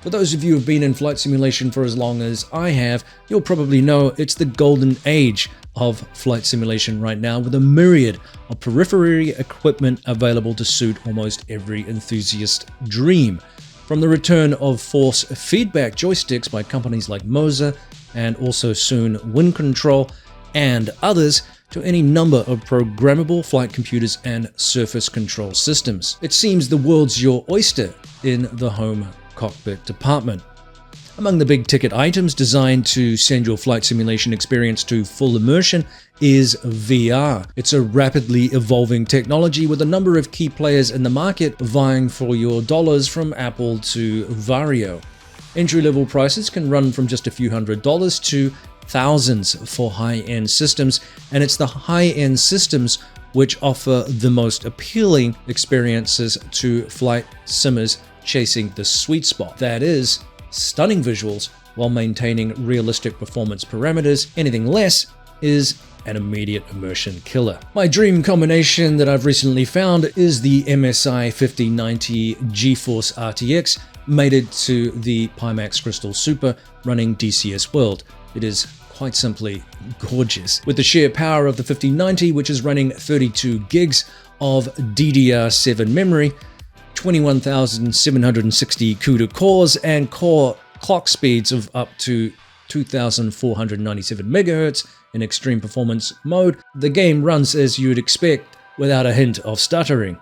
For those of you who have been in flight simulation for as long as I have, you'll probably know it's the golden age of flight simulation right now, with a myriad of periphery equipment available to suit almost every enthusiast's dream. From the return of force feedback joysticks by companies like Moza, and also soon Wind Control and others, to any number of programmable flight computers and surface control systems. It seems the world's your oyster in the home cockpit department. Among the big ticket items designed to send your flight simulation experience to full immersion is VR. It's a rapidly evolving technology with a number of key players in the market vying for your dollars, from Apple to Vario. Entry-level prices can run from just a few $100s to thousands for high-end systems, and it's the high-end systems which offer the most appealing experiences to flight simmers chasing the sweet spot. That is, stunning visuals while maintaining realistic performance parameters. Anything less is an immediate immersion killer. My dream combination that I've recently found is the MSI 5090 GeForce RTX mated to the Pimax Crystal Super running DCS World. It is quite simply gorgeous. With the sheer power of the 5090, which is running 32 gigs of DDR7 memory, 21,760 CUDA cores, and core clock speeds of up to 2,497 MHz in extreme performance mode, the game runs as you'd expect without a hint of stuttering.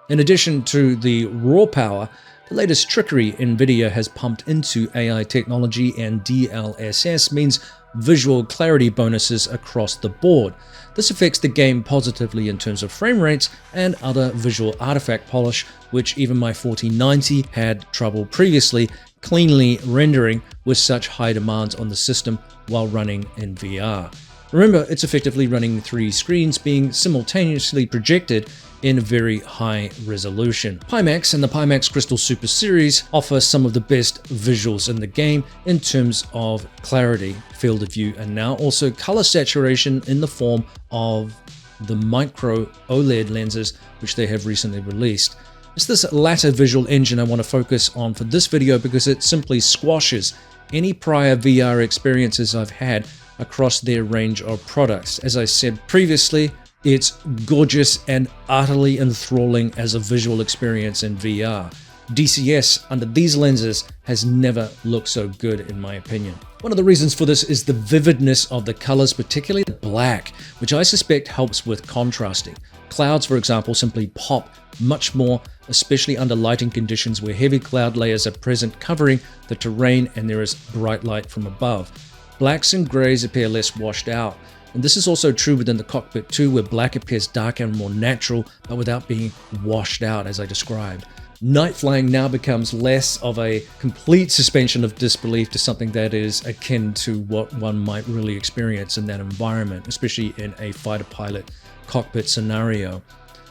In addition to the raw power, the latest trickery NVIDIA has pumped into AI technology and DLSS means visual clarity bonuses across the board. This affects the game positively in terms of frame rates and other visual artifact polish, which even my 4090 had trouble previously cleanly rendering with such high demands on the system while running in VR. Remember, it's effectively running 3 screens being simultaneously projected in very high resolution. Pimax and the Pimax Crystal Super series offer some of the best visuals in the game in terms of clarity, field of view, and now also color saturation in the form of the Micro-OLED lenses, which they have recently released. It's this latter visual engine I want to focus on for this video because it simply squashes any prior VR experiences I've had across their range of products. As I said previously, it's gorgeous and utterly enthralling as a visual experience in VR. DCS under these lenses has never looked so good, in my opinion. One of the reasons for this is the vividness of the colors, particularly the black, which I suspect helps with contrasting. Clouds, for example, simply pop much more, especially under lighting conditions where heavy cloud layers are present covering the terrain and there is bright light from above. Blacks and grays appear less washed out. And this is also true within the cockpit too, where black appears darker and more natural, but without being washed out as I described. Night flying now becomes less of a complete suspension of disbelief to something that is akin to what one might really experience in that environment, especially in a fighter pilot cockpit scenario.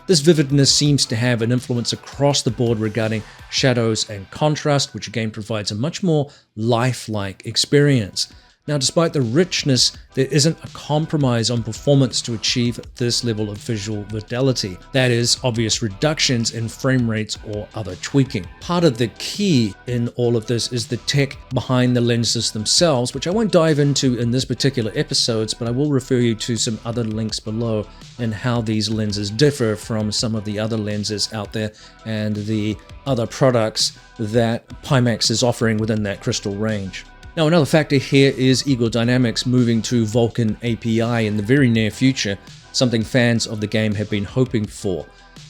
This vividness seems to have an influence across the board regarding shadows and contrast, which again provides a much more lifelike experience. Now, despite the richness, there isn't a compromise on performance to achieve this level of visual fidelity. That is, obvious reductions in frame rates or other tweaking. Part of the key in all of this is the tech behind the lenses themselves, which I won't dive into in this particular episodes, but I will refer you to some other links below and how these lenses differ from some of the other lenses out there and the other products that Pimax is offering within that crystal range. Now, another factor here is Eagle Dynamics moving to Vulkan API in the very near future, something fans of the game have been hoping for.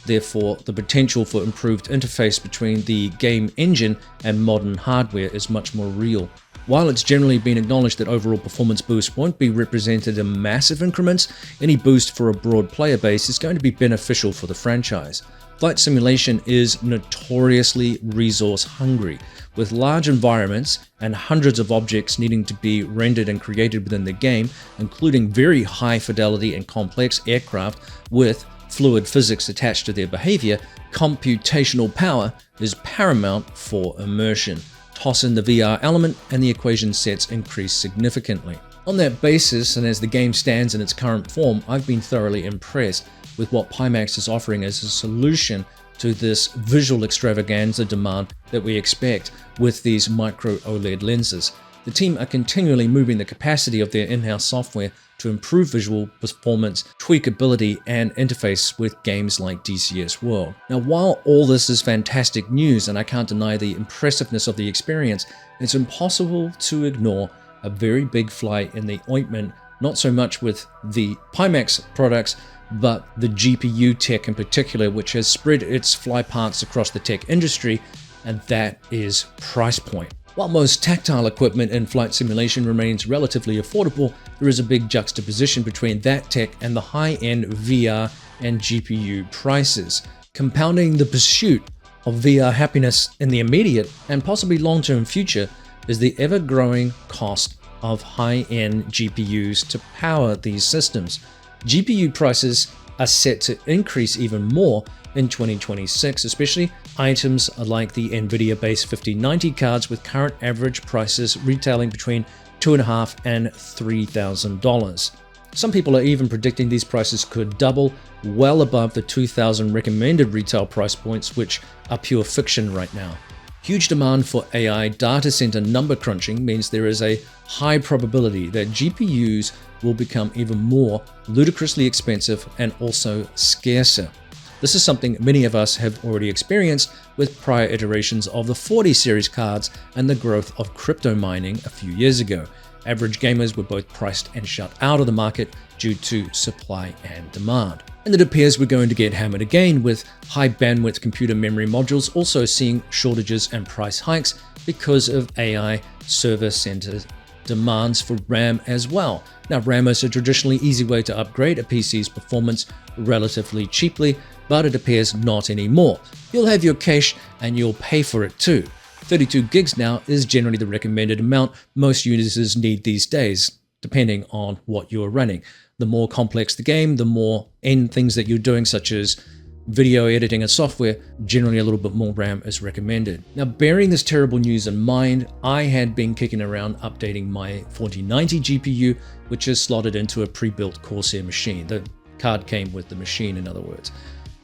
Therefore, the potential for improved interface between the game engine and modern hardware is much more real. While it's generally been acknowledged that overall performance boost won't be represented in massive increments, any boost for a broad player base is going to be beneficial for the franchise. Flight simulation is notoriously resource hungry, with large environments and hundreds of objects needing to be rendered and created within the game, including very high fidelity and complex aircraft with fluid physics attached to their behavior. Computational power is paramount for immersion. Toss in the VR element and the equation sets increase significantly. On that basis, and as the game stands in its current form, I've been thoroughly impressed with what Pimax is offering as a solution to this visual extravaganza demand that we expect with these micro-OLED lenses. The team are continually moving the capacity of their in-house software to improve visual performance, tweakability, and interface with games like DCS World. Now, while all this is fantastic news, and I can't deny the impressiveness of the experience, it's impossible to ignore a very big fly in the ointment, not so much with the Pimax products, but the GPU tech in particular, which has spread its fly parts across the tech industry, and that is price point. While most tactile equipment in flight simulation remains relatively affordable, there is a big juxtaposition between that tech and the high-end VR and GPU prices. Compounding the pursuit of VR happiness in the immediate and possibly long-term future is the ever-growing cost of high-end GPUs to power these systems. GPU prices are set to increase even more in 2026, especially items like the NVIDIA-based 5090 cards with current average prices retailing between $2,500 and $3,000. Some people are even predicting these prices could double, well above the $2,000 recommended retail price points, which are pure fiction right now. Huge demand for AI data center number crunching means there is a high probability that GPUs will become even more ludicrously expensive and also scarcer. This is something many of us have already experienced with prior iterations of the 40 series cards and the growth of crypto mining a few years ago. Average gamers were both priced and shut out of the market due to supply and demand. And it appears we're going to get hammered again, with high bandwidth computer memory modules also seeing shortages and price hikes because of AI server center demands for RAM as well. Now, RAM is a traditionally easy way to upgrade a PC's performance relatively cheaply, but it appears not anymore. You'll have your cache and you'll pay for it too. 32 gigs now is generally the recommended amount most users need these days, depending on what you're running. The more complex the game, the more end things that you're doing, such as video editing and software, generally a little bit more RAM is recommended. Now, bearing this terrible news in mind, I had been kicking around updating my 4090 GPU, which is slotted into a pre-built Corsair machine. The card came with the machine, in other words.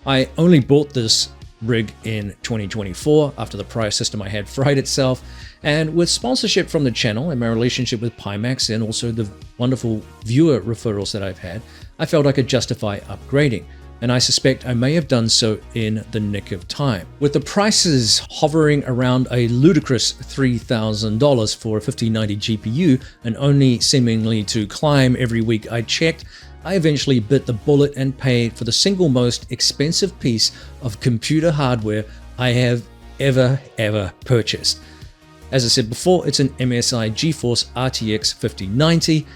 I only bought this rig in 2024 after the prior system I had fried itself, and with sponsorship from the channel and my relationship with Pimax and also the wonderful viewer referrals that I've had, I felt I could justify upgrading, and I suspect I may have done so in the nick of time. With the prices hovering around a ludicrous $3,000 for a 5090 GPU and only seemingly to climb every week I checked, I eventually bit the bullet and paid for the single most expensive piece of computer hardware I have ever purchased. As I said before, it's an MSI GeForce RTX 5090.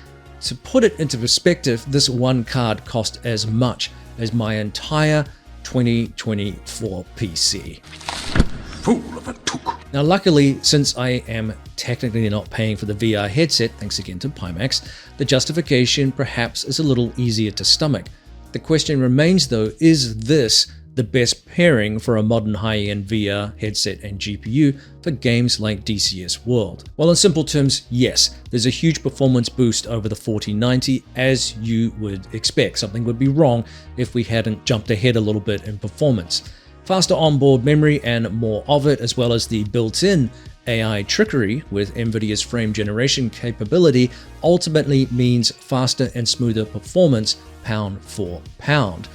To put it into perspective, this one card cost as much as my entire 2024 PC. Fool of a took. Now, luckily, since I am technically not paying for the VR headset, thanks again to Pimax, the justification perhaps is a little easier to stomach. The question remains though, is this the best pairing for a modern high-end VR headset and GPU for games like DCS World? Well, in simple terms, yes. There's a huge performance boost over the 4090, as you would expect. Something would be wrong if we hadn't jumped ahead a little bit in performance. Faster onboard memory and more of it, as well as the built-in AI trickery with NVIDIA's frame generation capability, ultimately means faster and smoother performance pound for pound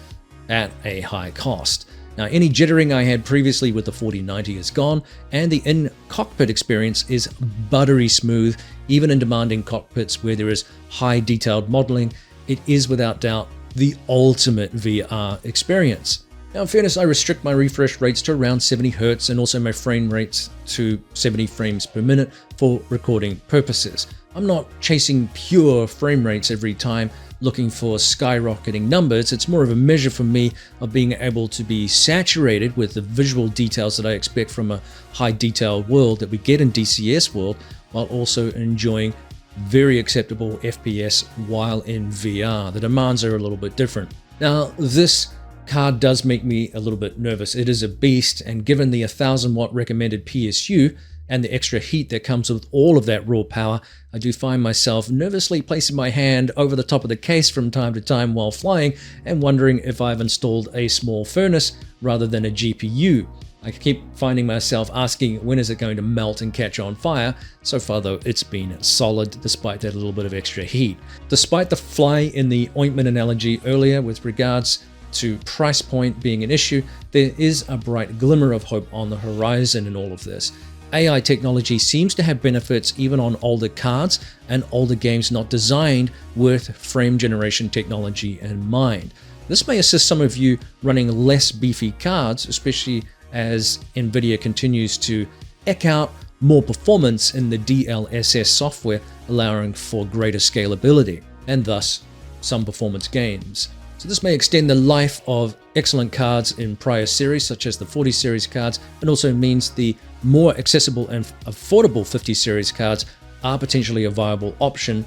at a high cost. Now, any jittering I had previously with the 4090 is gone, and the in-cockpit experience is buttery smooth. Even in demanding cockpits where there is high detailed modeling, it is without doubt the ultimate VR experience. Now, in fairness, I restrict my refresh rates to around 70 Hz and also my frame rates to 70 frames per minute for recording purposes. I'm not chasing pure frame rates every time, looking for skyrocketing numbers. It's more of a measure for me of being able to be saturated with the visual details that I expect from a high detailed world that we get in DCS World, while also enjoying very acceptable FPS while in VR. The demands are a little bit different. Now, this card does make me a little bit nervous. It is a beast, and given the 1000 watt recommended PSU and the extra heat that comes with all of that raw power, I do find myself nervously placing my hand over the top of the case from time to time while flying and wondering if I've installed a small furnace rather than a GPU. I keep finding myself asking when is it going to melt and catch on fire. So far though, it's been solid despite that little bit of extra heat. Despite the fly in the ointment analogy earlier with regards to price point being an issue, there is a bright glimmer of hope on the horizon in all of this. AI technology seems to have benefits even on older cards and older games not designed with frame generation technology in mind. This may assist some of you running less beefy cards, especially as Nvidia continues to eke out more performance in the DLSS software, allowing for greater scalability and thus some performance gains. So this may extend the life of excellent cards in prior series such as the 40 series cards, and also means the more accessible and affordable 50 series cards are potentially a viable option,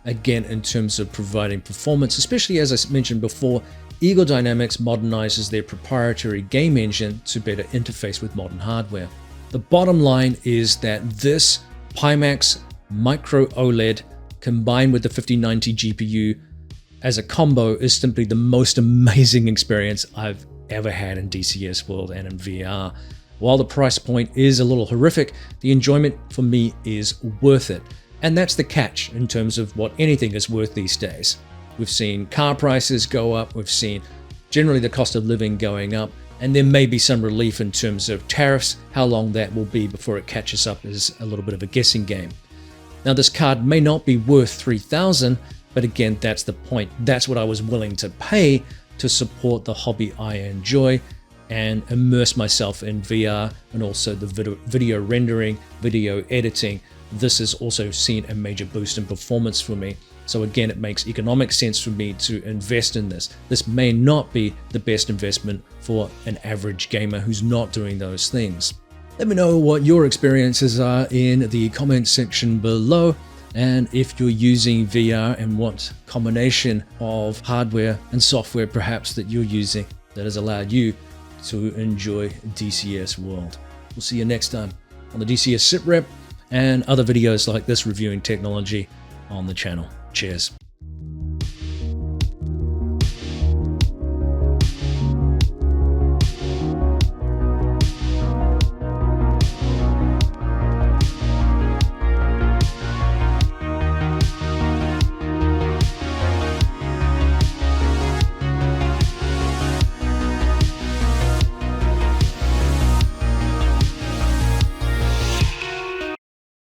again in terms of providing performance, especially as I mentioned before, Eagle Dynamics modernizes their proprietary game engine to better interface with modern hardware. The bottom line is that this Pimax Micro-OLED combined with the 5090 GPU as a combo is simply the most amazing experience I've ever had in DCS World and in VR. While the price point is a little horrific, the enjoyment for me is worth it. And that's the catch in terms of what anything is worth these days. We've seen car prices go up, we've seen generally the cost of living going up, and there may be some relief in terms of tariffs. How long that will be before it catches up is a little bit of a guessing game. Now this card may not be worth $3,000, but again, that's the point. That's what I was willing to pay to support the hobby I enjoy and immerse myself in VR and also the video rendering, video editing. This has also seen a major boost in performance for me. So again, it makes economic sense for me to invest in this. This may not be the best investment for an average gamer who's not doing those things. Let me know what your experiences are in the comments section below, and if you're using VR and what combination of hardware and software perhaps that you're using that has allowed you to enjoy DCS World. We'll see you next time on the DCS SitRep and other videos like this reviewing technology on the channel. Cheers.